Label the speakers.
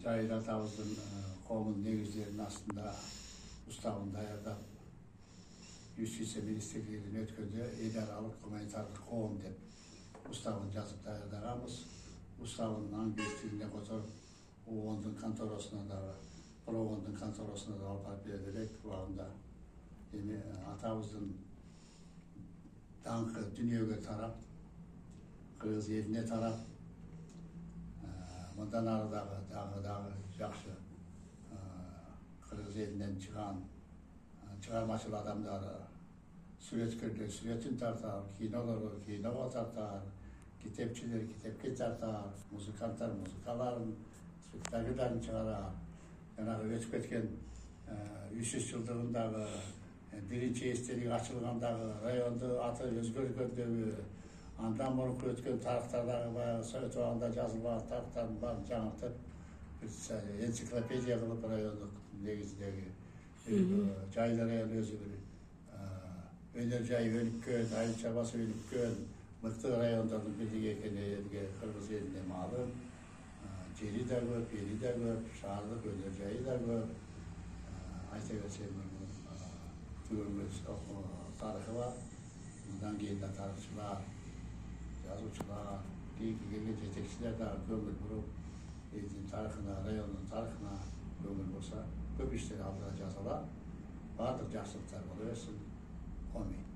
Speaker 1: Cahil atamыздың қауымын негіздерін астында ұстауын даярдап, юстиция министрлігінен өткенде еларалық гуманитарлық қауым деп ұстауын жазып даярдағанбыз. Ұстауын англис тіліне қотырып, ООН-дың конторасына да, бір ООН-дың конторасына да алып бердік. Уағында атамыздың даңқы дүниеге тарап, Қырғыз еліне тарап, мындан дағы жақсы Қырғыз елінен шығармашыл адамдар, суреткерлер суретін тартар, кинолар киноға тартар, китепчилер китепке тартар, музыканттар музыкаларын, спектакльдарын шығарар. Жаңағы өтіп кеткен 300 жылдығындағы бірінші естелік ашылғандағы районды аты өзгергендегі андан бұрынғы өткен тарихтардағы совет уақытында жазылған тарихтардың барын жаңартып, энциклопедия қылып райондық негізіндегі жайлар районы өзі бір өнер жайы өніккен, айыл шабасы өніккен мықты райондардың бірі екені Қырғыз еліне малым. Жері де көп, ели де көп, шағырлық өнер жайы да көп. Айта берсем, түгелмес тарихы бар. Бұдан кейін де тарихшылар, жазушылар, келген жетекшілер де көңіл бұрып, елдің тарихына, районның тарихына көңіл болса, көп іштер алдыға жазалар. Барлық жақсылықтар бола берсін. Амин.